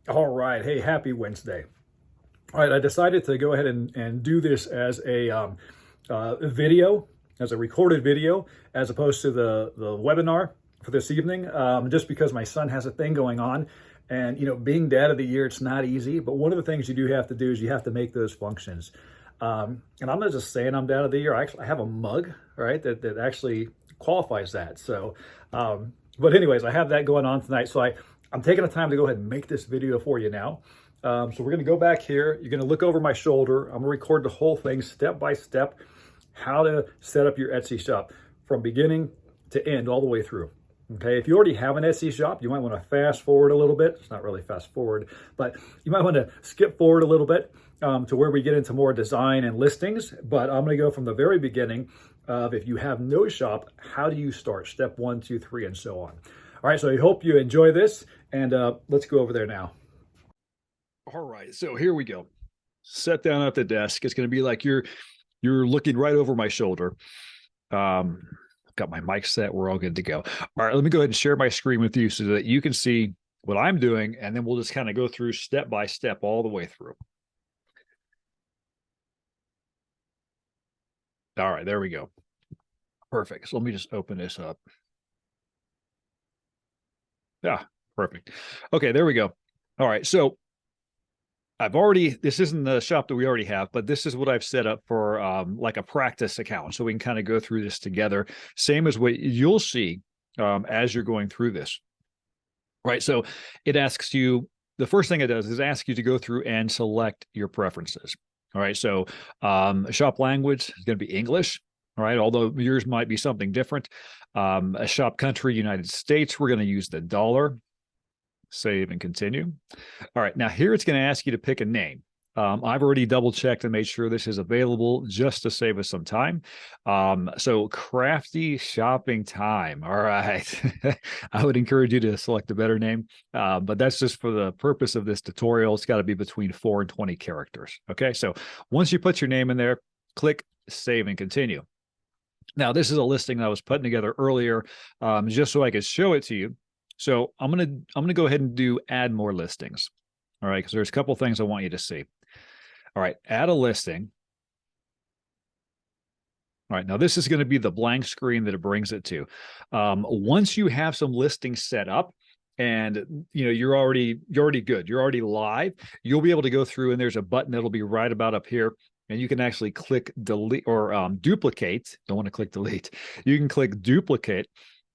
All right. Hey, happy Wednesday. All right. I decided to go ahead and do this as a video, as a recorded video, as opposed to the webinar for this evening, just because my son has a thing going on. And, being dad of the year, it's not easy. But one of the things you do have to do is you have to make those functions. And I'm not just saying I'm dad of the year. I have a mug, right, that actually qualifies that. But anyways, I have that going on tonight. I'm taking the time to go ahead and make this video for you now. So we're going to go back here. You're going to look over my shoulder. I'm going to record the whole thing step by step, how to set up your Etsy shop from beginning to end all the way through. Okay, if you already have an Etsy shop, you might want to fast forward a little bit. It's not really fast forward, but you might want to skip forward a little bit to where we get into more design and listings. But I'm going to go from the very beginning of if you have no shop, how do you start? Step 1, 2, 3, and so on. All right, so I hope you enjoy this, and let's go over there now. All right, so here we go. Set down at the desk. It's going to be like you're looking right over my shoulder. Got my mic set. We're all good to go. All right, let me go ahead and share my screen with you so that you can see what I'm doing, and then we'll just kind of go through step by step all the way through. All right, there we go. Perfect. So let me just open this up. Yeah, perfect. Okay, there we go. All right, so this isn't the shop that we already have, but this is what I've set up for like a practice account. So we can kind of go through this together. Same as what you'll see as you're going through this. Right. So it asks you, the first thing it does is ask you to go through and select your preferences. All right. So shop language is going to be English. All right. Although yours might be something different. A shop country, United States, we're going to use the dollar. Save and continue. All right. Now here it's going to ask you to pick a name. I've already double checked and made sure this is available just to save us some time. So crafty shopping time. All right. I would encourage you to select a better name, but that's just for the purpose of this tutorial. It's got to be between 4 and 20 characters. Okay. So once you put your name in there, click save and continue. Now, this is a listing that I was putting together earlier, just so I could show it to you. So I'm gonna go ahead and do add more listings. All right, because there's a couple things I want you to see. All right, add a listing. All right, now this is going to be the blank screen that it brings it to. Once you have some listings set up, and you're already good, you're already live, you'll be able to go through and there's a button that'll be right about up here, and you can actually click delete or duplicate. Don't want to click delete. You can click duplicate.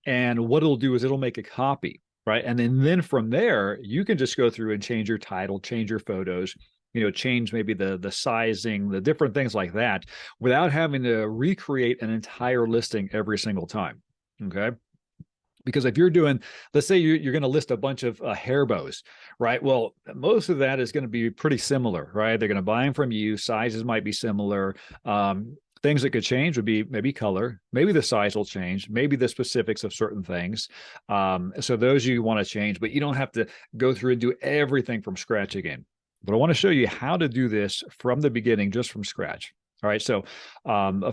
And what it'll do is it'll make a copy, right? And then from there, you can just go through and change your title, change your photos, change maybe the sizing, the different things like that without having to recreate an entire listing every single time. Okay. Because if you're doing, let's say you're going to list a bunch of hair bows, right? Well, most of that is going to be pretty similar, right? They're going to buy them from you. Sizes might be similar. Things that could change would be maybe color, maybe the size will change, maybe the specifics of certain things. So those you want to change, but you don't have to go through and do everything from scratch again. But I want to show you how to do this from the beginning, just from scratch. All right. So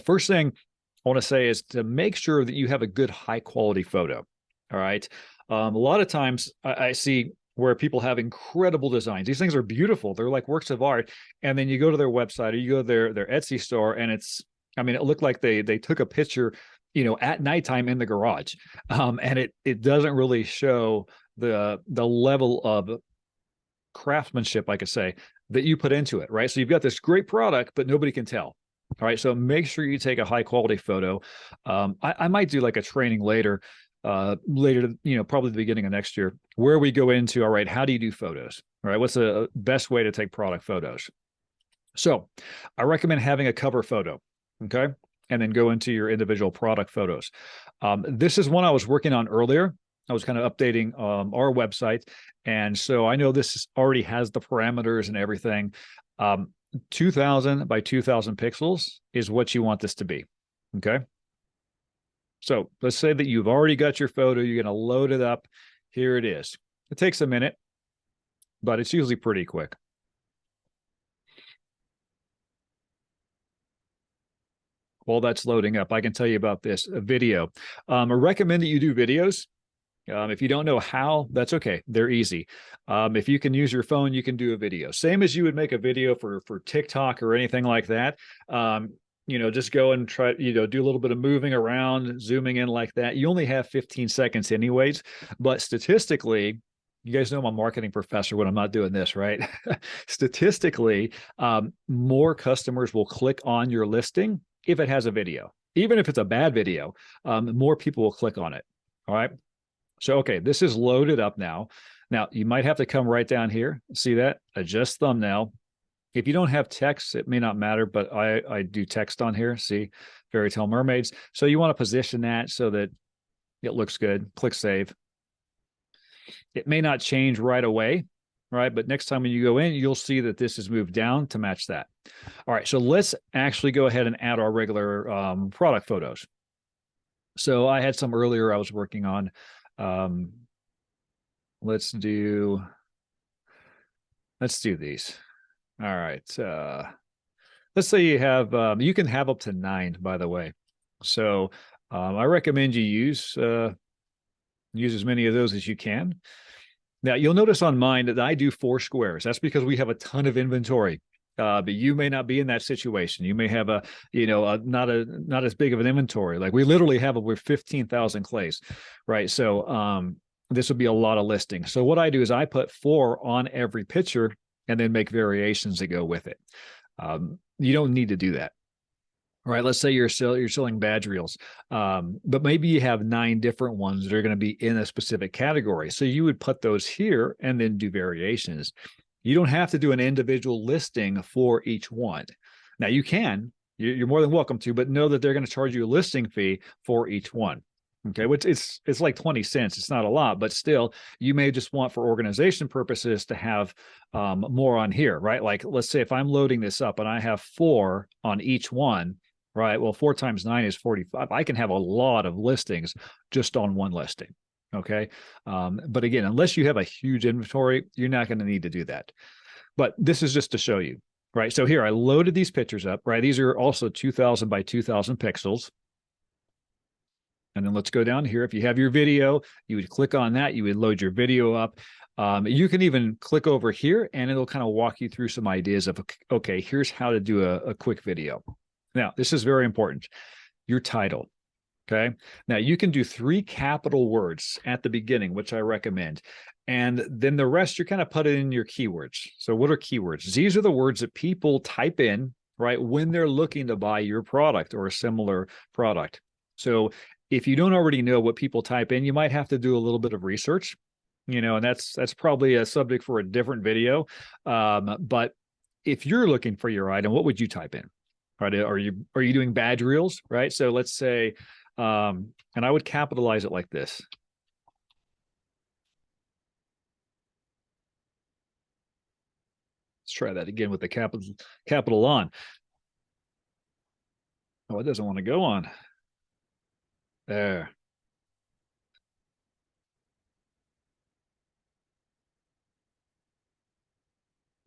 first thing I want to say is to make sure that you have a good high quality photo. All right. A lot of times I see where people have incredible designs. These things are beautiful. They're like works of art. And then you go to their website or you go to their Etsy store and it looked like they took a picture, at nighttime in the garage. And it doesn't really show the level of craftsmanship, I could say, that you put into it, right? So you've got this great product, but nobody can tell. All right. So make sure you take a high quality photo. I might do like a training later, probably the beginning of next year, where we go into, all right, how do you do photos? All right. What's the best way to take product photos? So I recommend having a cover photo. Okay. And then go into your individual product photos. This is one I was working on earlier. I was kind of updating our website. And so I know this already has the parameters and everything. 2000 by 2000 pixels is what you want this to be. Okay. So let's say that you've already got your photo. You're going to load it up. Here it is. It takes a minute, but it's usually pretty quick. While that's loading up, I can tell you about this video. I recommend that you do videos. If you don't know how, that's okay. They're easy. If you can use your phone, you can do a video. Same as you would make a video for TikTok or anything like that. Just go and try, do a little bit of moving around, zooming in like that. You only have 15 seconds anyways, but statistically, you guys know I'm a marketing professor when I'm not doing this, right? Statistically, more customers will click on your listing if it has a video. Even if it's a bad video, more people will click on it. All right. So, okay, this is loaded up now. Now, you might have to come right down here. See that? Adjust thumbnail. If you don't have text, it may not matter, but I do text on here. See, Fairy Tale Mermaids. So you want to position that so that it looks good. Click Save. It may not change right away, right? But next time when you go in, you'll see that this is moved down to match that. All right, so let's actually go ahead and add our regular product photos. So I had some earlier I was working on. Let's do these. All right. Let's say you have, you can have up to 9, by the way. So I recommend you use as many of those as you can. Now you'll notice on mine that I do 4 squares. That's because we have a ton of inventory. But you may not be in that situation. You may have not as big of an inventory. Like we literally have over 15,000 clays, right? So this would be a lot of listings. So what I do is I put 4 on every picture and then make variations that go with it. You don't need to do that. All right, let's say you're selling badge reels, but maybe you have 9 different ones that are going to be in a specific category. So you would put those here and then do variations. You don't have to do an individual listing for each one. Now you can, you're more than welcome to, but know that they're going to charge you a listing fee for each one. Okay, which it's like 20 cents. It's not a lot, but still, you may just want for organization purposes to have more on here, right? Like let's say if I'm loading this up and I have 4 on each one, right? Well, 4 times 9 is 45. I can have a lot of listings just on one listing. Okay. But again, unless you have a huge inventory, you're not going to need to do that. But this is just to show you, right? So here I loaded these pictures up, right? These are also 2000 by 2000 pixels. And then let's go down here. If you have your video, you would click on that. You would load your video up. You can even click over here and it'll kind of walk you through some ideas of, okay, here's how to do a quick video. Now, this is very important. Your title. Okay. Now you can do 3 capital words at the beginning, which I recommend. And then the rest, you're kind of putting in your keywords. So what are keywords? These are the words that people type in, right, when they're looking to buy your product or a similar product. So if you don't already know what people type in, you might have to do a little bit of research, and that's probably a subject for a different video. But if you're looking for your item, what would you type in? Right? Are you doing badge reels? Right. So let's say, and I would capitalize it like this. Let's try that again with the capital on. Oh, it doesn't want to go on. There.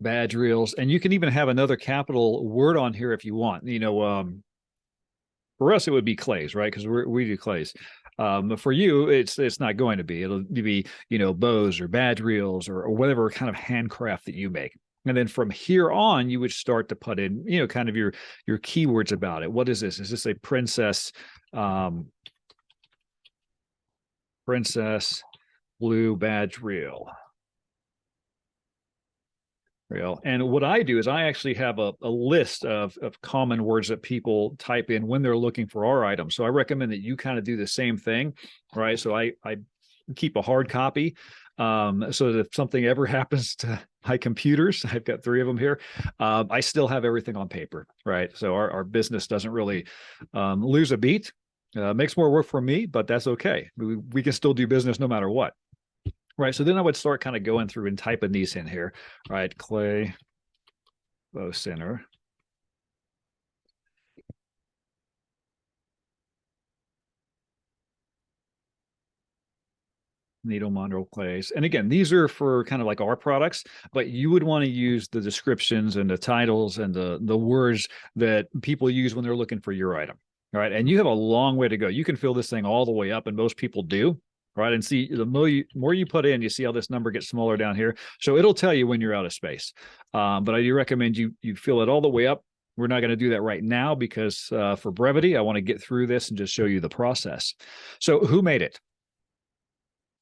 Badge reels. And you can even have another capital word on here if you want. For us, it would be clays, right? Because we do clays. For you, it's not going to be. It'll be, bows or badge reels or whatever kind of handcraft that you make. And then from here on, you would start to put in, kind of your keywords about it. What is this? Is this a princess blue badge reel? And what I do is I actually have a list of common words that people type in when they're looking for our items. So I recommend that you kind of do the same thing, right? So I keep a hard copy so that if something ever happens to my computers, I've got 3 of them here, I still have everything on paper, right? So our business doesn't really lose a beat. Makes more work for me, but that's okay. We can still do business no matter what. Right. So then I would start kind of going through and typing these in here. Right. Clay bow center. Needle monroe clays. And again, these are for kind of like our products, but you would want to use the descriptions and the titles and the words that people use when they're looking for your item. All right. And you have a long way to go. You can fill this thing all the way up, and most people do. right? And see, the more you put in, you see how this number gets smaller down here. So it'll tell you when you're out of space. But I do recommend you fill it all the way up. We're not going to do that right now because for brevity, I want to get through this and just show you the process. So who made it?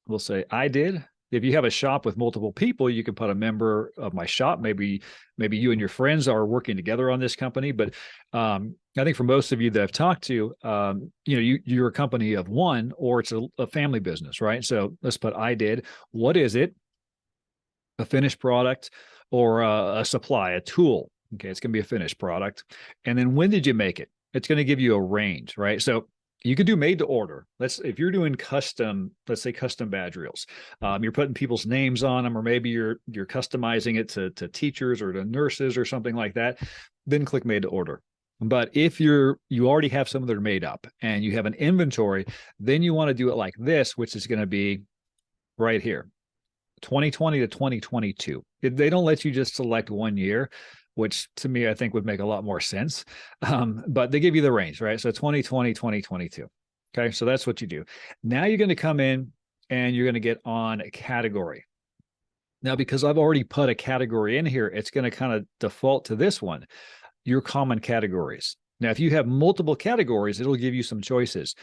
We'll say I did. If you have a shop with multiple people, you can put a member of my shop. Maybe you and your friends are working together on this company. But I think for most of you that I've talked to, you're a company of one, or it's a family business, right? So let's put I did. What is it? A finished product or a supply, a tool? Okay, it's going to be a finished product. And then when did you make it? It's going to give you a range, right? So you could do made to order. If you're doing custom, let's say custom badge reels, you're putting people's names on them, or maybe you're customizing it to teachers or to nurses or something like that, then click made to order. But if you already have some that are made up and you have an inventory, then you want to do it like this, which is going to be right here, 2020 to 2022. They don't let you just select 1 year, which to me, I think would make a lot more sense. But they give you the range, right? So 2020, 2022. Okay. So that's what you do. Now you're going to come in and you're going to get on a category. Now, because I've already put a category in here, it's going to kind of default to this one, your common categories. Now, if you have multiple categories, it'll give you some choices.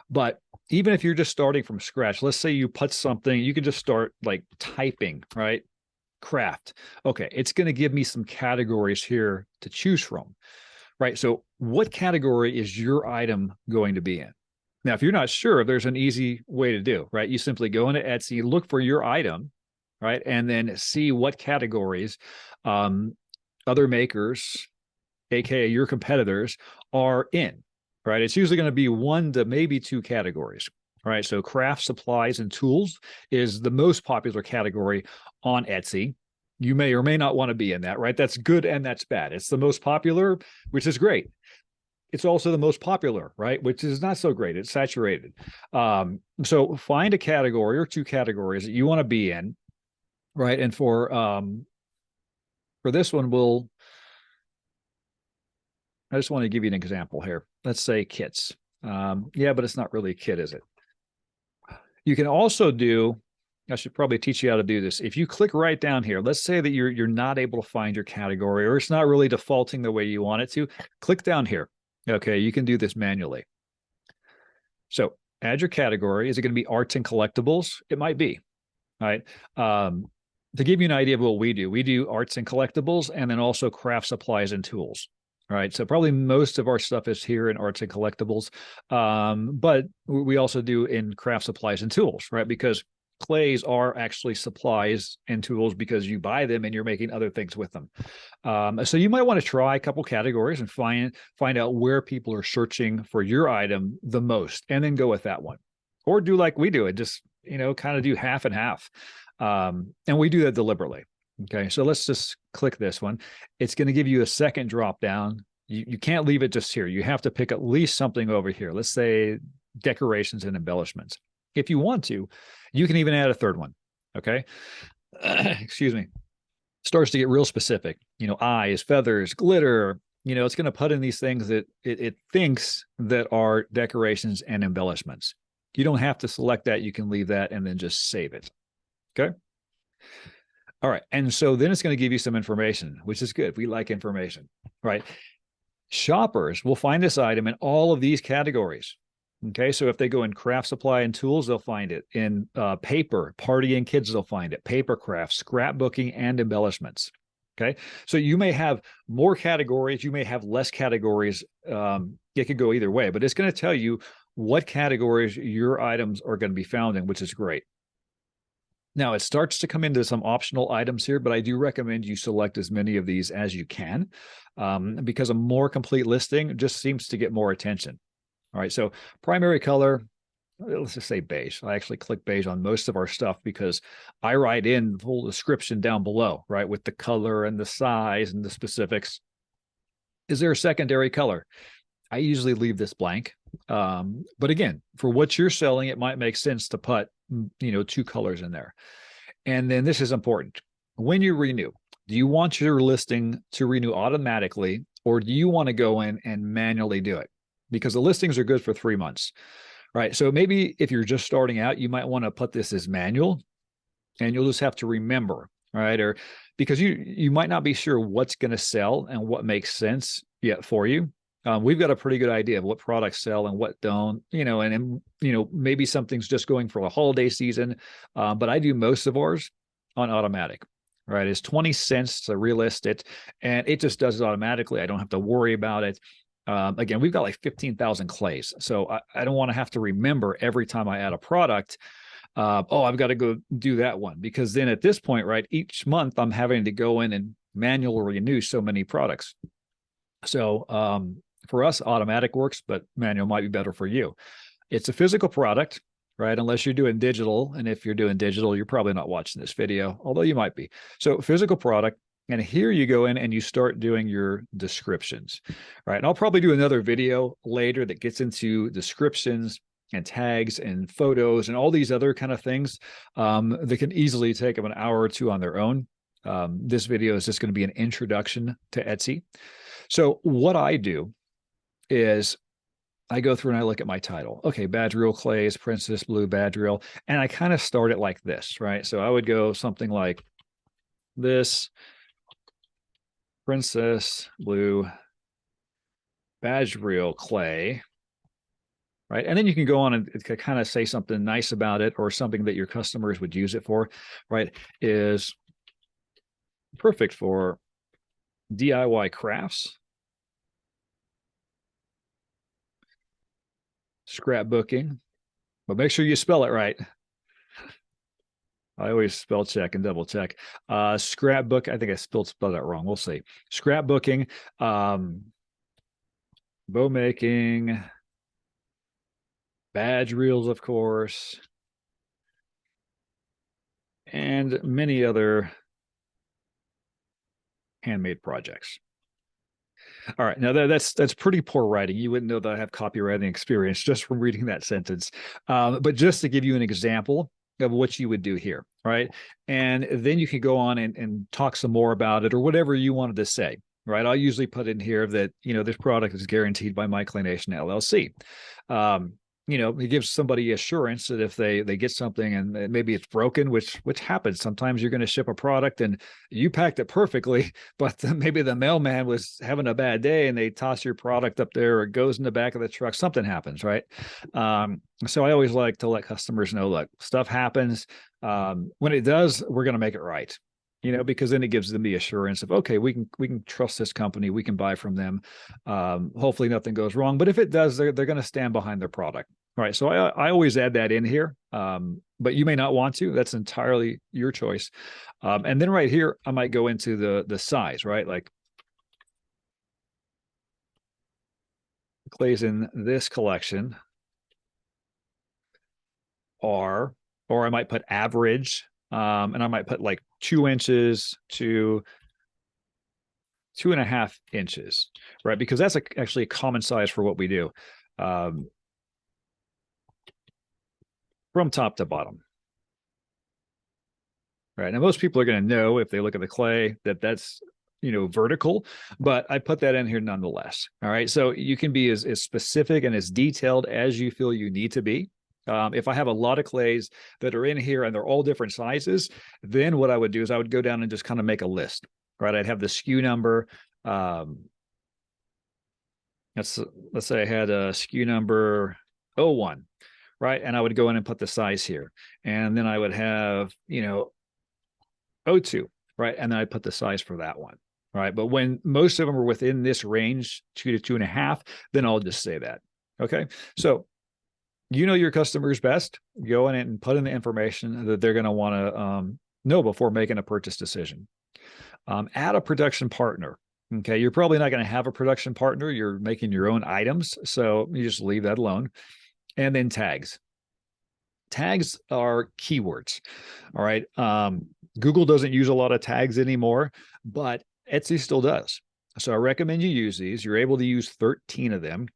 But even if you're just starting from scratch, let's say you put something, you can just start like typing, right? Craft. Okay, it's going to give me some categories here to choose from, right? So what category is your item going to be in? Now, if you're not sure, there's an easy way to do, right? You simply go into Etsy, look for your item, right? And then see what categories other makers, AKA your competitors, are in, right? It's usually going to be 1 to maybe 2 categories, right? So craft supplies and tools is the most popular category on Etsy. You may or may not want to be in that, right? That's good and that's bad. It's the most popular, which is great. It's also the most popular, right? Which is not so great. It's saturated. So find a category or 2 categories that you want to be in, right? And for this one, I just want to give you an example here. Let's say kits. Yeah, but it's not really a kit, is it? You can also do, I should probably teach you how to do this. If you click right down here, let's say that you're not able to find your category, or it's not really defaulting the way you want it to, click down here. Okay, you can do this manually. So add your category. Is it going to be arts and collectibles? It might be, right? To give you an idea of what we do arts and collectibles, and then also craft supplies and tools. All right. So probably most of our stuff is here in arts and collectibles. But we also do in craft supplies and tools, right? Because clays are actually supplies and tools because you buy them and you're making other things with them. So you might want to try a couple categories and find out where people are searching for your item the most, and then go with that one. Or do like we do it, just, kind of do half and half. And we do that deliberately. Okay, so let's just click this one. It's going to give you a second drop down. You can't leave it just here. You have to pick at least something over here. Let's say decorations and embellishments. If you want to, you can even add a third one. Okay. Excuse me. Starts to get real specific. Eyes, feathers, glitter. It's going to put in these things that it thinks that are decorations and embellishments. You don't have to select that. You can leave that and then just save it. Okay. All right. And so then it's going to give you some information, which is good. We like information, right? Shoppers will find this item in all of these categories. Okay. So if they go in craft supply and tools, they'll find it. In paper, party and kids, they'll find it. Paper crafts, scrapbooking, and embellishments. Okay. So you may have more categories. You may have less categories. It could go either way, but it's going to tell you what categories your items are going to be found in, which is great. Now, it starts to come into some optional items here, but I do recommend you select as many of these as you can, because a more complete listing just seems to get more attention. All right, so primary color, let's just say beige. I actually click beige on most of our stuff because I write in the whole description down below, right, with the color and the size and the specifics. Is there a secondary color? I usually leave this blank. But again, for what you're selling, it might make sense to put, 2 colors in there. And then this is important. When you renew, do you want your listing to renew automatically, or do you want to go in and manually do it? Because the listings are good for 3 months, right? So maybe if you're just starting out, you might want to put this as manual, and you'll just have to remember, right? Or because you might not be sure what's going to sell and what makes sense yet for you. We've got a pretty good idea of what products sell and what don't, and maybe something's just going for a holiday season. But I do most of ours on automatic, right? It's 20 cents to relist it, and it just does it automatically. I don't have to worry about it. Again, we've got like 15,000 clays. So I don't want to have to remember every time I add a product. I've got to go do that one, because then at this point, right, each month I'm having to go in and manually renew so many products. So for us, automatic works, but manual might be better for you. It's a physical product, right? Unless you're doing digital. And if you're doing digital, you're probably not watching this video, although you might be. So physical product. And here you go in and you start doing your descriptions, right? And I'll probably do another video later that gets into descriptions and tags and photos and all these other kind of things that can easily take them an hour or two on their own. This video is just going to be an introduction to Etsy. So what I do is I go through and I look at my title. Okay, badge reel clays, Princess Blue badge reel. And I kind of start it like this, right? So I would go something like this, Princess Blue badge reel clay, right? And then you can go on and kind of say something nice about it, or something that your customers would use it for, right? Is perfect for DIY crafts, scrapbooking, but make sure you spell it right. I always spell check and double check. Scrapbook, I think I spelled that wrong. We'll see. Scrapbooking, bow making, badge reels, of course, and many other handmade projects. All right, now that's pretty poor writing. You wouldn't know that I have copywriting experience just from reading that sentence. But just to give you an example of what you would do here, right? And then you can go on and talk some more about it, or whatever you wanted to say, right? I'll usually put in here that, this product is guaranteed by MyClaynation LLC. It gives somebody assurance that if they get something and maybe it's broken, which happens. Sometimes you're going to ship a product and you packed it perfectly, but maybe the mailman was having a bad day and they toss your product up there, or it goes in the back of the truck. Something happens, right? So I always like to let customers know, look, stuff happens. When it does, we're going to make it right. Because then it gives them the assurance of, okay, we can trust this company, we can buy from them. Hopefully nothing goes wrong, but if it does, they're going to stand behind their product. All right. So I always add that in here, but you may not want to. That's entirely your choice. And then right here, I might go into the size, right? Like clays in this collection or I might put average, and I might put like 2 inches to 2.5 inches, right? Because that's actually a common size for what we do, from top to bottom. Right. Now, most people are going to know if they look at the clay that that's, vertical, but I put that in here nonetheless. All right. So you can be as specific and as detailed as you feel you need to be. If I have a lot of clays that are in here and they're all different sizes, then what I would do is I would go down and just kind of make a list, right? I'd have the SKU number. Let's say I had a SKU number 01, right? And I would go in and put the size here. And then I would have, 02, right? And then I put the size for that one, right? But when most of them are within this range, 2 to 2.5, then I'll just say that. Okay. So your customers best. Go in and put in the information that they're going to want to know before making a purchase decision. Add a production partner. Okay. You're probably not going to have a production partner. You're making your own items. So you just leave that alone. And then tags. Tags are keywords. All right. Google doesn't use a lot of tags anymore, but Etsy still does. So I recommend you use these. You're able to use 13 of them.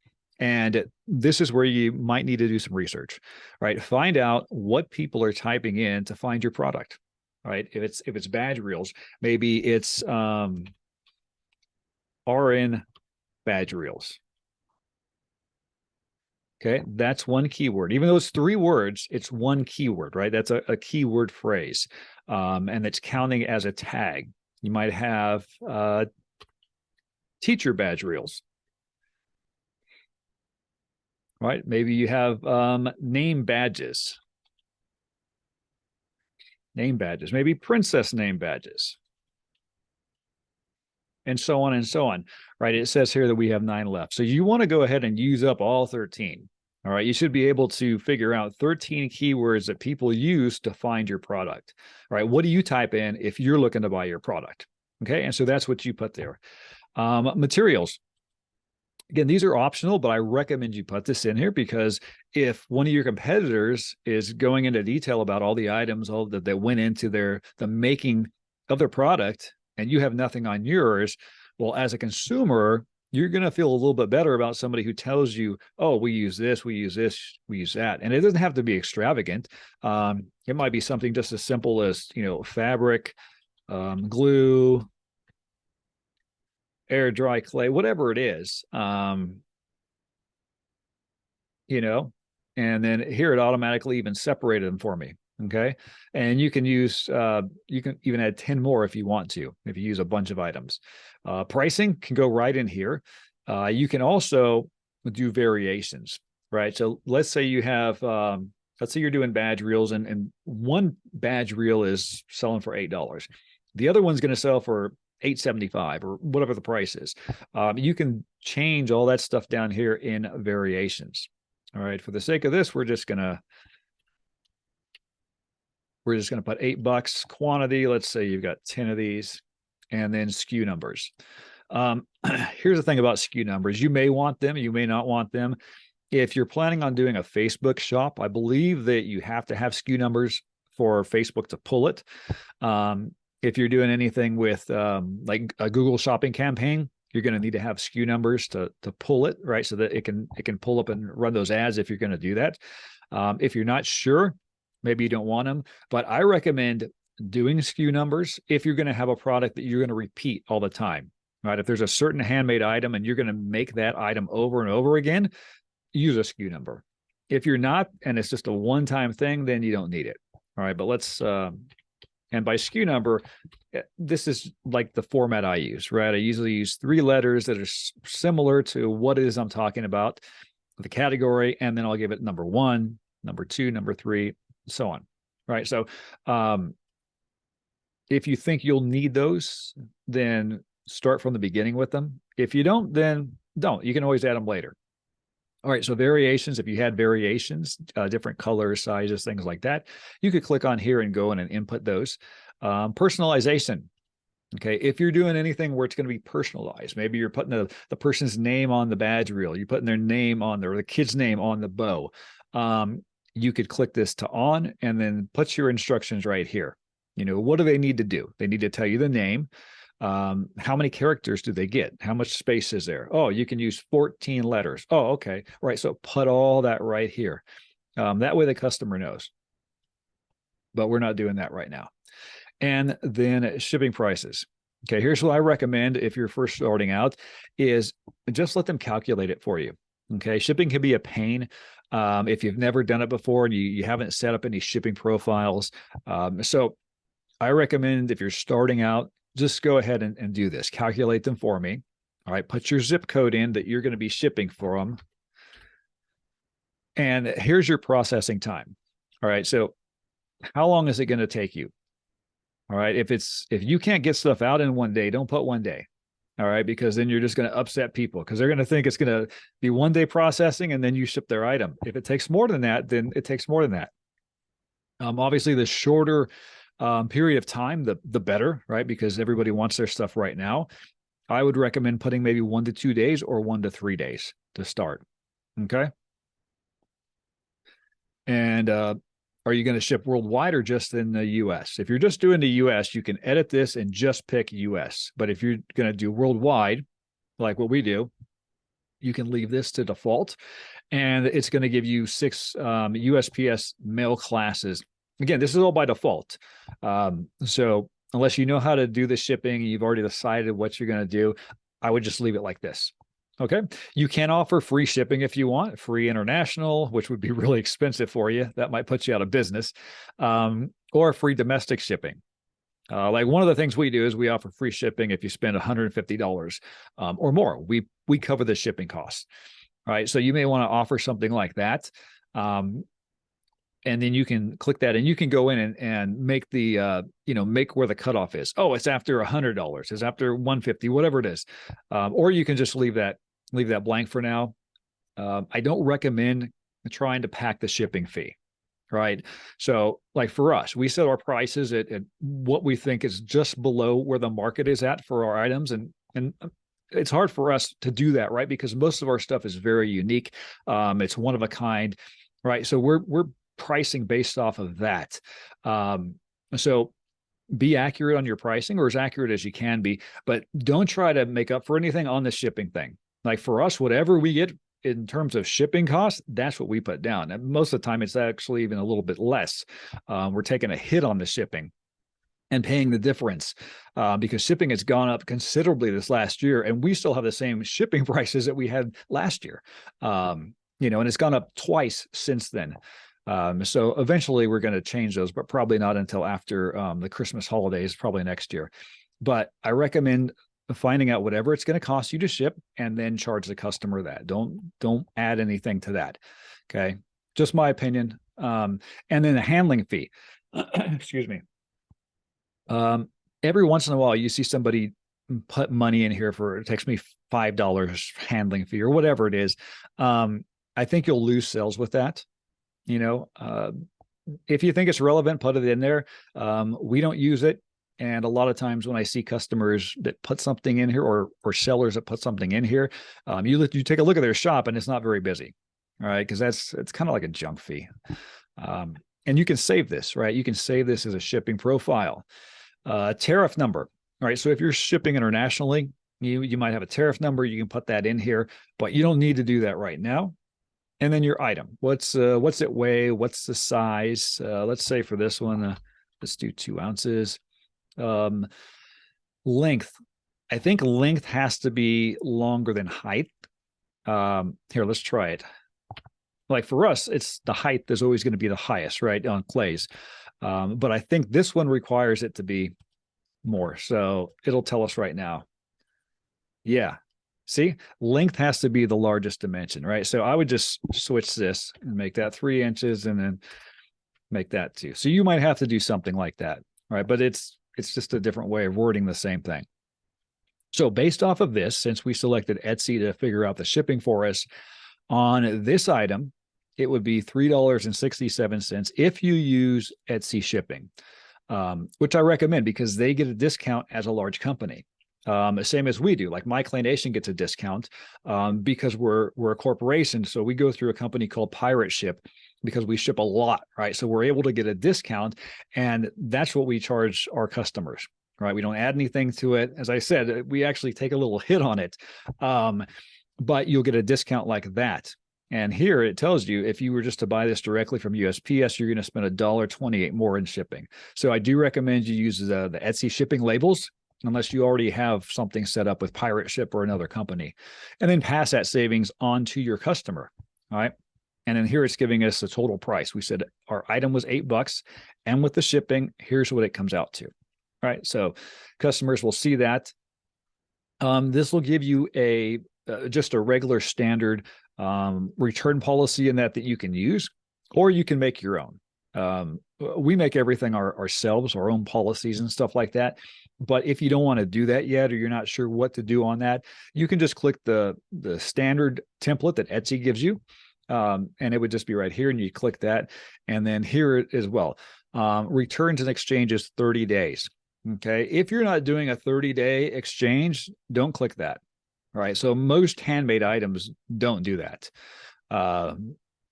And this is where you might need to do some research, right? Find out what people are typing in to find your product, right? If it's badge reels, maybe it's RN badge reels. Okay, that's one keyword. Even though it's 3 words, it's one keyword, right? That's a keyword phrase, and it's counting as a tag. You might have teacher badge reels, right? Maybe you have name badges, maybe princess name badges, and so on and so on, right? It says here that we have 9 left. So you want to go ahead and use up all 13. All right. You should be able to figure out 13 keywords that people use to find your product. All right. What do you type in if you're looking to buy your product? Okay. And so that's what you put there. Materials. Again, these are optional, but I recommend you put this in here because if one of your competitors is going into detail about all the items all that went into the making of their product and you have nothing on yours, well, as a consumer, you're going to feel a little bit better about somebody who tells you, oh, we use this, we use this, we use that. And it doesn't have to be extravagant. It might be something just as simple as, fabric, glue, air dry clay, whatever it is, and then here it automatically even separated them for me. Okay. And you can even add 10 more if you want to, if you use a bunch of items. Pricing can go right in here. You can also do variations, right? So let's say you have, let's say you're doing badge reels and one badge reel is selling for $8. The other one's going to sell for $8.75 or whatever the price is. You can change all that stuff down here in variations. All right. For the sake of this, we're just gonna put $8 quantity. Let's say you've got 10 of these, and then SKU numbers. Here's the thing about SKU numbers. You may want them, you may not want them. If you're planning on doing a Facebook shop, I believe that you have to have SKU numbers for Facebook to pull it. If you're doing anything with like a Google shopping campaign, you're going to need to have SKU numbers to pull it, right? So that it can pull up and run those ads if you're going to do that. If you're not sure, maybe you don't want them, but I recommend doing SKU numbers if you're going to have a product that you're going to repeat all the time, right? If there's a certain handmade item and you're going to make that item over and over again, use a SKU number. If you're not, and it's just a one-time thing, then you don't need it. All right, but let's and by SKU number, this is like the format I use, right? I usually use 3 letters that are similar to what it is I'm talking about, the category, and then I'll give it number 1, number 2, number 3, so on, right? So if you think you'll need those, then start from the beginning with them. If you don't, then don't. You can always add them later. All right, so variations, if you had variations, different colors, sizes, things like that, you could click on here and go in and input those. Personalization, okay, if you're doing anything where it's going to be personalized, maybe you're putting the person's name on the badge reel, you're putting their name on there, or the kid's name on the bow, you could click this to on and then put your instructions right here. What do they need to do? They need to tell you the name. How many characters do they get? How much space is there? Oh, you can use 14 letters. Oh, okay. Right. So put all that right here. That way the customer knows. But we're not doing that right now. And then shipping prices. Okay, here's what I recommend if you're first starting out is just let them calculate it for you. Okay, shipping can be a pain if you've never done it before and you haven't set up any shipping profiles. So I recommend if you're starting out, just go ahead and do this. Calculate them for me. All right, put your zip code in that you're going to be shipping for them. And here's your processing time. All right, so how long is it going to take you? All right, if you can't get stuff out in one day, don't put one day. All right, because then you're just going to upset people because they're going to think it's going to be one day processing and then you ship their item. If it takes more than that, then it takes more than that. Obviously, the shorter period of time, the better, right? Because everybody wants their stuff right now. I would recommend putting maybe 1 to 2 days or 1 to 3 days to start. Okay. And are you going to ship worldwide or just in the US? If you're just doing the US, you can edit this and just pick US. But if you're going to do worldwide, like what we do, you can leave this to default. And it's going to give you 6 USPS mail classes. Again, this is all by default. So unless you know how to do the shipping, you've already decided what you're going to do, I would just leave it like this. Okay. You can offer free shipping if you want, free international, which would be really expensive for you. That might put you out of business, or free domestic shipping. Like one of the things we do is we offer free shipping if you spend $150 or more. We cover the shipping costs, right? So you may want to offer something like that. And then you can click that and you can go in and make the make where the cutoff is. Oh, it's after $100, it's after 150, whatever it is. Or you can just leave that blank for now. I don't recommend trying to pack the shipping fee, right? So like for us, we set our prices at what we think is just below where the market is at for our items. And it's hard for us to do that, right? Because most of our stuff is very unique. It's one of a kind, right? So we're pricing based off of that. So be accurate on your pricing, or as accurate as you can be, but don't try to make up for anything on the shipping thing. Like for us, whatever we get in terms of shipping costs, that's what we put down. And most of the time, it's actually even a little bit less. We're taking a hit on the shipping and paying the difference because shipping has gone up considerably this last year, and we still have the same shipping prices that we had last year. And it's gone up twice since then. So eventually we're going to change those, but probably not until after the Christmas holidays, probably next year. But I recommend finding out whatever it's going to cost you to ship and then charge the customer that. Don't add anything to that. Okay. Just my opinion. And then the handling fee. Excuse me. Every once in a while you see somebody put money in here for, it takes me $5 handling fee or whatever it is. I think you'll lose sales with that. If you think it's relevant, put it in there. We don't use it. And a lot of times when I see customers that put something in here or sellers that put something in here, you take a look at their shop and it's not very busy. All right. Cause it's kind of like a junk fee. And you can save this, right? You can save this as a shipping profile, tariff number. All right. So if you're shipping internationally, you might have a tariff number. You can put that in here, but you don't need to do that right now. And then your item, what's it weigh? What's the size? Let's say for this one, let's do 2 ounces. Length. I think length has to be longer than height. Here, let's try it. Like for us, it's the height is always going to be the highest, right? On clays. But I think this one requires it to be more. So it'll tell us right now. Yeah. See, length has to be the largest dimension, right? So I would just switch this and make that 3 inches and then make that 2. So you might have to do something like that, right? But it's just a different way of wording the same thing. So based off of this, since we selected Etsy to figure out the shipping for us, on this item, it would be $3.67 if you use Etsy shipping, which I recommend because they get a discount as a large company. Same as we do. Like MyClaynation gets a discount because we're a corporation. So we go through a company called Pirate Ship because we ship a lot, right? So we're able to get a discount, and that's what we charge our customers, right? We don't add anything to it. As I said, we actually take a little hit on it, but you'll get a discount like that. And here it tells you if you were just to buy this directly from USPS, you're going to spend $1.28 more in shipping. So I do recommend you use the Etsy shipping labels, unless you already have something set up with Pirate Ship or another company, and then pass that savings on to your customer. All right. And then here it's giving us the total price. We said our item was $8, and with the shipping, here's what it comes out to. All right. So customers will see that. This will give you just a regular standard return policy in that you can use, or you can make your own. We make everything ourselves, our own policies and stuff like that. But if you don't want to do that yet, or you're not sure what to do on that, you can just click the standard template that Etsy gives you. And it would just be right here, and you click that. And then here as well, returns and exchanges 30 days. Okay. If you're not doing a 30-day exchange, don't click that. All right. So most handmade items don't do that.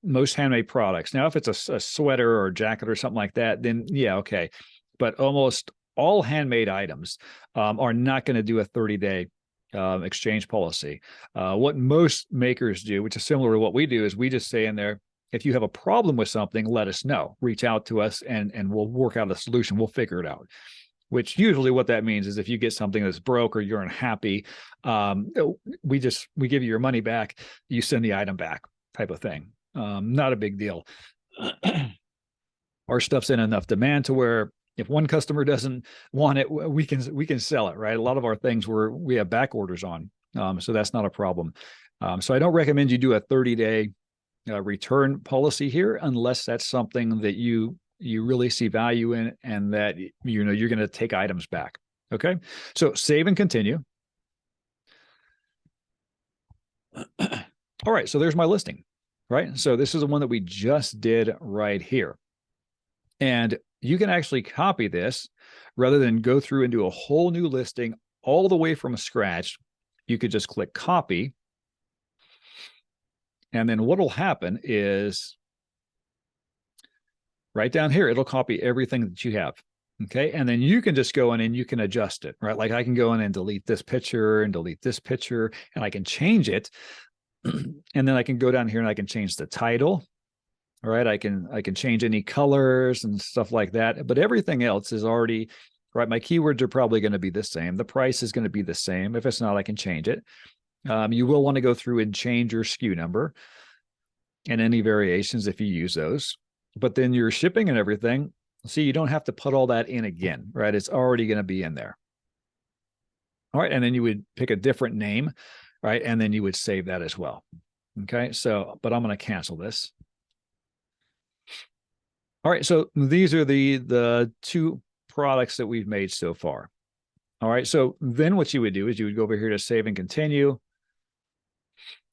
Most handmade products. Now, if it's a sweater or a jacket or something like that, then yeah, okay. But almost all handmade items are not going to do a 30-day exchange policy. What most makers do, which is similar to what we do, is we just say in there, if you have a problem with something, let us know. Reach out to us and we'll work out a solution. We'll figure it out. which usually what that means is if you get something that's broke or you're unhappy, we give you your money back, you send the item back type of thing. Not a big deal. Our stuff's in enough demand to where if one customer doesn't want it, we can sell it, right? A lot of our things we have back orders on. So that's not a problem. So I don't recommend you do a 30-day return policy here unless that's something that you really see value in and that you're going to take items back. Okay, so save and continue. All right, so there's my listing, right? So this is the one that we just did right here. And you can actually copy this rather than go through and do a whole new listing all the way from scratch. You could just click copy. And then what will happen is right down here, it'll copy everything that you have. Okay. And then you can just go in and you can adjust it, right? Like I can go in and delete this picture and delete this picture, and I can change it. And then I can go down here and I can change the title. All right. I can change any colors and stuff like that. But everything else is already right. My keywords are probably going to be the same. The price is going to be the same. If it's not, I can change it. You will want to go through and change your SKU number and any variations if you use those. But then your shipping and everything, see, you don't have to put all that in again, right? It's already going to be in there. All right. And then you would pick a different name, right? And then you would save that as well. Okay. So, but I'm going to cancel this. All right. So these are the two products that we've made so far. All right. So then what you would do is you would go over here to save and continue.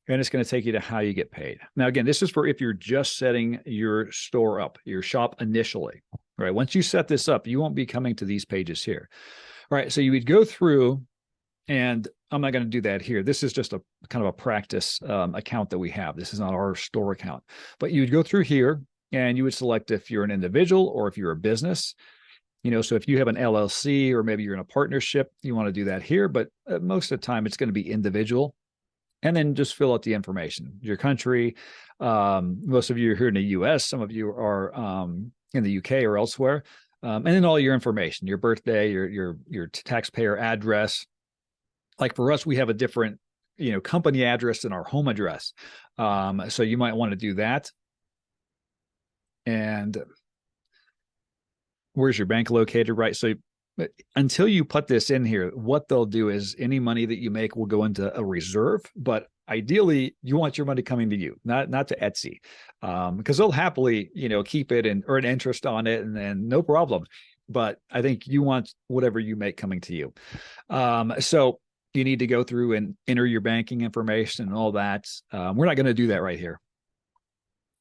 And it's going to take you to how you get paid. Now, again, this is for if you're just setting your store up, your shop initially, right? Once you set this up, you won't be coming to these pages here. All right. So you would go through, and I'm not going to do that here. This is just a kind of a practice account that we have. This is not our store account, but you would go through here and you would select if you're an individual or if you're a business. So if you have an LLC or maybe you're in a partnership, you want to do that here, but most of the time it's going to be individual. And then just fill out the information, your country. Most of you are here in the US, some of you are in the UK or elsewhere. And then all your information, your birthday, your taxpayer address. Like for us, we have a different, company address than our home address. So you might want to do that. And where's your bank located, right? So until you put this in here, what they'll do is any money that you make will go into a reserve, but ideally you want your money coming to you, not to Etsy, because they'll happily, keep it and earn interest on it, and then no problem. But I think you want whatever you make coming to you. So you need to go through and enter your banking information and all that. We're not going to do that right here,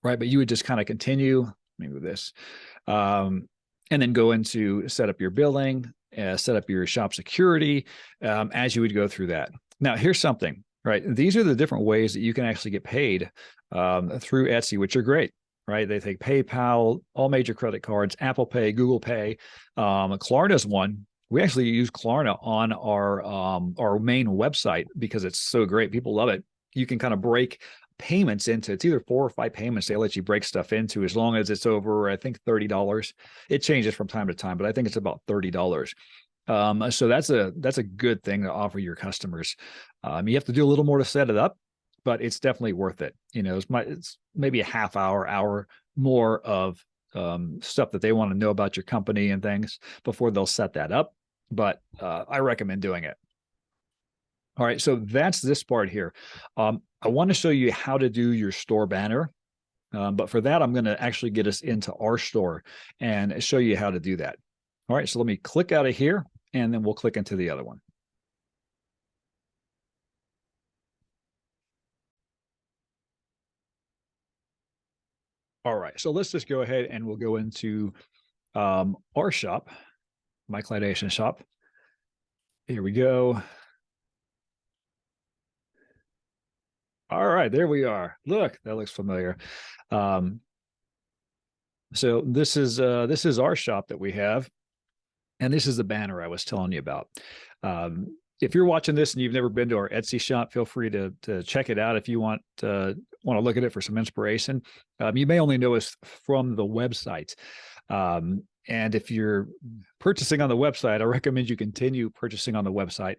right? But you would just kind of continue. Let me move this. And then go into set up your billing, set up your shop security as you would go through that. Now, here's something, right? These are the different ways that you can actually get paid through Etsy, which are great, right? They take PayPal, all major credit cards, Apple Pay, Google Pay. Klarna's one. We actually use Klarna on our main website because it's so great. People love it. You can kind of break payments into, it's either 4 or 5 payments they let you break stuff into, as long as it's over, I think, $30. It changes from time to time, but I think it's about $30. So that's a good thing to offer your customers. You have to do a little more to set it up, but it's definitely worth it. It's maybe a half hour more of stuff that they want to know about your company and things before they'll set that up. But I recommend doing it. All right, so that's this part here. I want to show you how to do your store banner, but for that, I'm going to actually get us into our store and show you how to do that. All right, so let me click out of here, and then we'll click into the other one. All right, so let's just go ahead and we'll go into our shop, MyClaynation shop. Here we go. All right, there we are. Look, that looks familiar. So this is our shop that we have, and this is the banner I was telling you about. If you're watching this and you've never been to our Etsy shop, feel free to check it out if you want to look at it for some inspiration. You may only know us from the website. And if you're purchasing on the website, I recommend you continue purchasing on the website,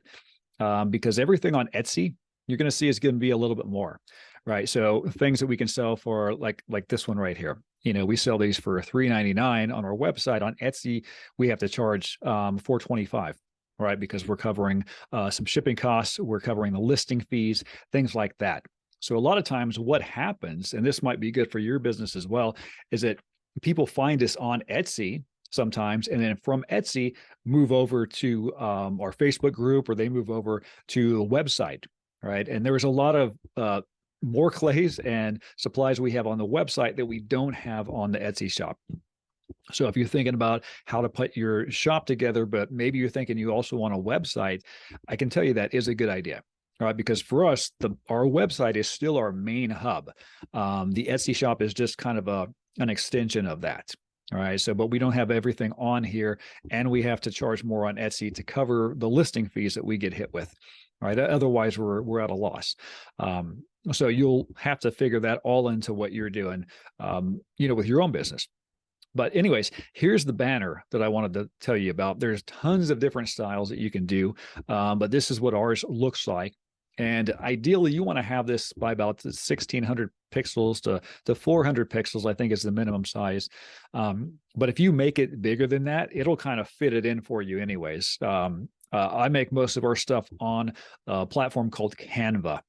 because everything on Etsy, you're going to see is going to be a little bit more, right? So things that we can sell for like this one right here, we sell these for $3.99 on our website. On Etsy, we have to charge $4.25, right? Because we're covering some shipping costs, we're covering the listing fees, things like that. So a lot of times what happens, and this might be good for your business as well, is that people find us on Etsy sometimes, and then from Etsy move over to our Facebook group, or they move over to the website, right? And there's a lot of more clays and supplies we have on the website that we don't have on the Etsy shop. So if you're thinking about how to put your shop together, but maybe you're thinking you also want a website, I can tell you that is a good idea. All right, because for us, our website is still our main hub. The Etsy shop is just kind of an extension of that. All right. So, but we don't have everything on here, and we have to charge more on Etsy to cover the listing fees that we get hit with. All right. Otherwise, we're at a loss. So you'll have to figure that all into what you're doing, with your own business. But anyways, here's the banner that I wanted to tell you about. There's tons of different styles that you can do, but this is what ours looks like. And ideally, you want to have this by about 1,600 pixels to 400 pixels, I think is the minimum size. But if you make it bigger than that, it'll kind of fit it in for you anyways. I make most of our stuff on a platform called Canva.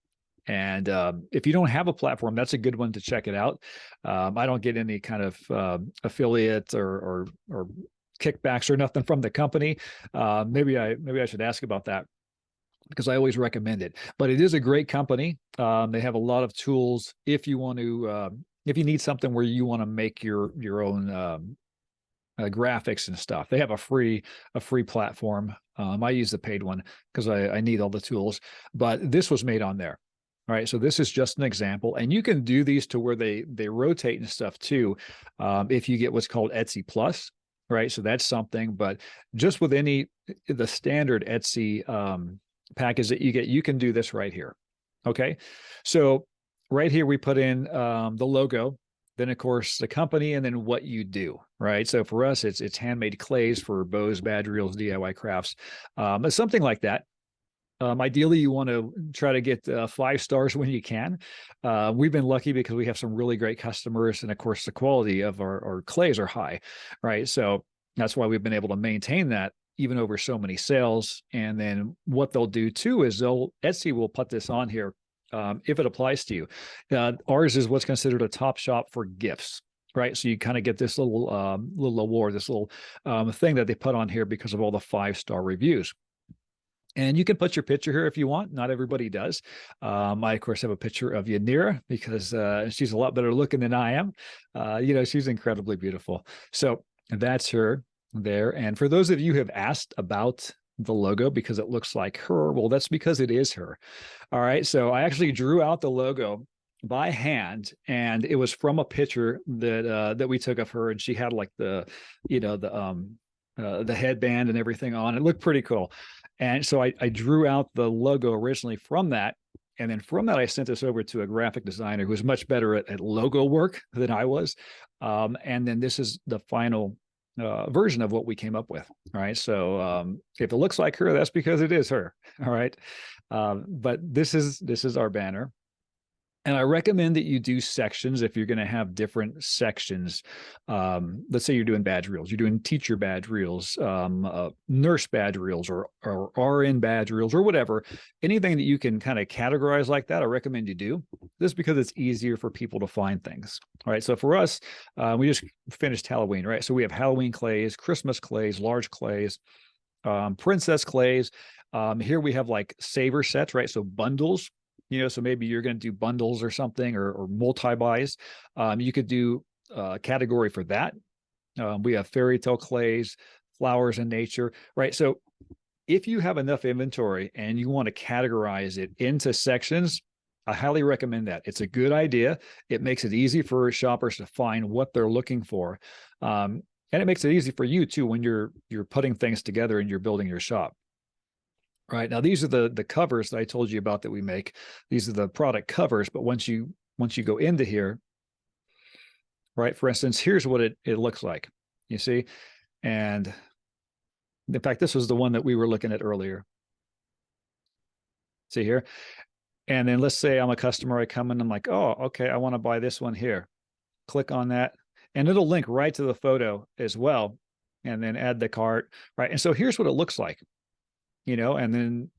And if you don't have a platform, that's a good one to check it out. I don't get any kind of affiliate or kickbacks or nothing from the company. Maybe I should ask about that, because I always recommend it. But it is a great company. They have a lot of tools if you want to, if you need something where you want to make your own graphics and stuff. They have a free platform. I use the paid one because I need all the tools. But this was made on there. All right, so this is just an example, and you can do these to where they rotate and stuff too, if you get what's called Etsy Plus, right? So that's something. But just with the standard Etsy package that you get, you can do this right here. Okay, so right here we put in the logo, then of course the company, and then what you do, right? So for us, it's handmade clays for bows, badge reels, DIY crafts, something like that. Ideally, you want to try to get 5 stars when you can. We've been lucky because we have some really great customers, and of course, the quality of our clays are high, right? So that's why we've been able to maintain that even over so many sales. And then what they'll do too is Etsy will put this on here if it applies to you. Ours is what's considered a top shop for gifts. Right. So you kind of get this little award, this little thing that they put on here because of all the 5-star reviews. And you can put your picture here if you want. Not everybody does. I, of course, have a picture of Yanira because she's a lot better looking than I am. She's incredibly beautiful. So that's her there. And for those of you who have asked about the logo because it looks like her, well, that's because it is her. All right. So I actually drew out the logo by hand, and it was from a picture that we took of her, and she had like the headband and everything on. It looked pretty cool. And so I drew out the logo originally from that. And then from that, I sent this over to a graphic designer who was much better at logo work than I was. And then this is the final version of what we came up with. All right. So if it looks like her, that's because it is her. All right. But this is our banner. And I recommend that you do sections if you're going to have different sections. Let's say you're doing badge reels, you're doing teacher badge reels, nurse badge reels, or RN badge reels, or whatever. Anything that you can kind of categorize like that, I recommend you do. This because it's easier for people to find things. All right. So for us, we just finished Halloween, right? So we have Halloween clays, Christmas clays, large clays, princess clays. Here we have like saver sets, right? So bundles. So maybe you're going to do bundles or something, or multi-buys. You could do a category for that. We have fairy tale clays, flowers in nature, right? So if you have enough inventory and you want to categorize it into sections, I highly recommend that. It's a good idea. It makes it easy for shoppers to find what they're looking for. And it makes it easy for you too when you're putting things together and you're building your shop. Right now, these are the covers that I told you about that we make. These are the product covers. But once you go into here, right, for instance, here's what it looks like. You see, And in fact, this was the one that we were looking at earlier. See here. And then let's say I'm a customer, I come in, I'm like, oh, okay, I want to buy this one here. Click on that, and it'll link right to the photo as well. And then add the cart, right? And so here's what it looks like, and then,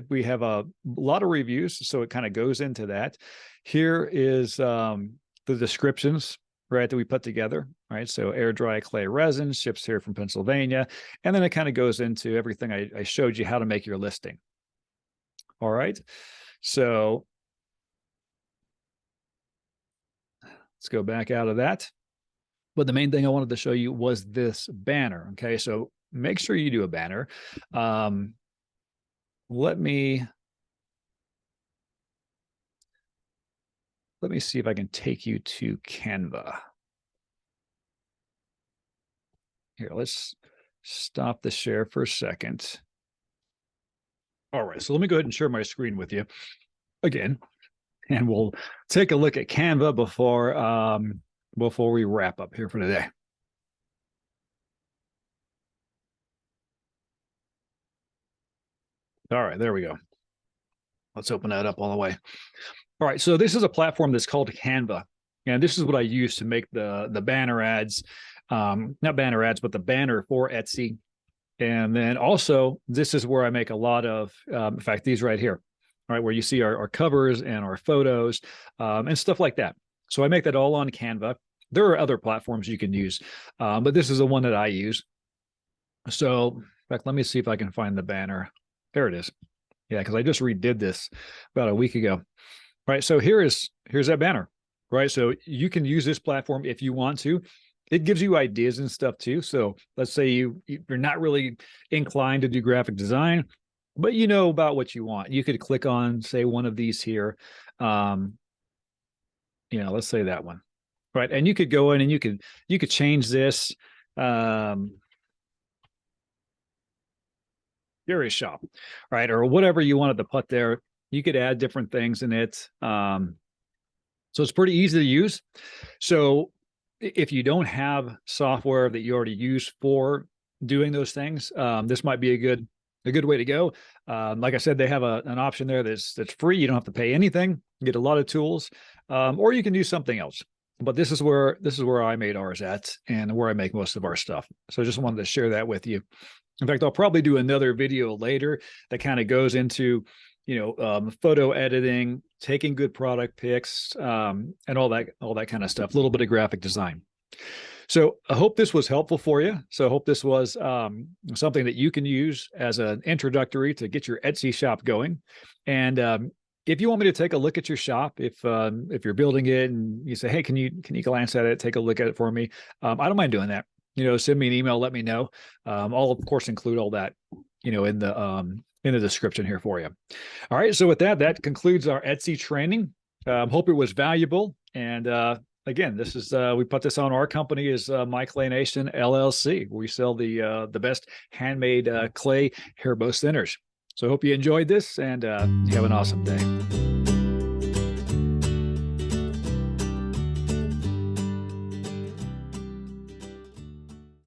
we have a lot of reviews, so it kind of goes into that. Here is the descriptions, right, that we put together, right? So air dry clay resin, ships here from Pennsylvania. And then it kind of goes into everything I showed you how to make your listing. All right. So let's go back out of that. But the main thing I wanted to show you was this banner. Okay. So make sure you do a banner. Let me see if I can take you to Canva. Here, let's stop the share for a second. All right, so let me go ahead and share my screen with you again, and we'll take a look at Canva before we wrap up here for today. All right, there we go. Let's open that up all the way. All right, so this is a platform that's called Canva, and this is what I use to make the banner ads, not banner ads, but the banner for Etsy. And then also, this is where I make a lot of, in fact, these right here, all right, where you see our covers and our photos and stuff like that. So I make that all on Canva. There are other platforms you can use, but this is the one that I use. So, in fact, let me see if I can find the banner. There it is. Yeah, because I just redid this about a week ago. All right, so here's that banner, right? So you can use this platform if you want to. It gives you ideas and stuff too. So let's say you're not really inclined to do graphic design, but you know about what you want. You could click on, say, one of these here. Let's say that one, right? And you could go in and you could change this. Curious shop, right? Or whatever you wanted to put there. You could add different things in it. So it's pretty easy to use. So if you don't have software that you already use for doing those things, this might be a good way to go. Like I said, they have an option there that's free. You don't have to pay anything. You get a lot of tools, or you can do something else. But this is where I made ours at, and where I make most of our stuff. So I just wanted to share that with you. In fact, I'll probably do another video later that kind of goes into photo editing, taking good product pics, and all that kind of stuff, a little bit of graphic design. So I hope this was helpful for you. So I hope this was something that you can use as an introductory to get your Etsy shop going. And if you want me to take a look at your shop, if you're building it and you say, hey, can you glance at it, take a look at it for me? I don't mind doing that. Send me an email, let me know. I'll of course include all that, in the description here for you. All right. So with that concludes our Etsy training. Hope it was valuable. And again, this is we put this on. Our company is MyClaynation LLC. We sell the best handmade clay hair bow thinners. So I hope you enjoyed this, and you have an awesome day.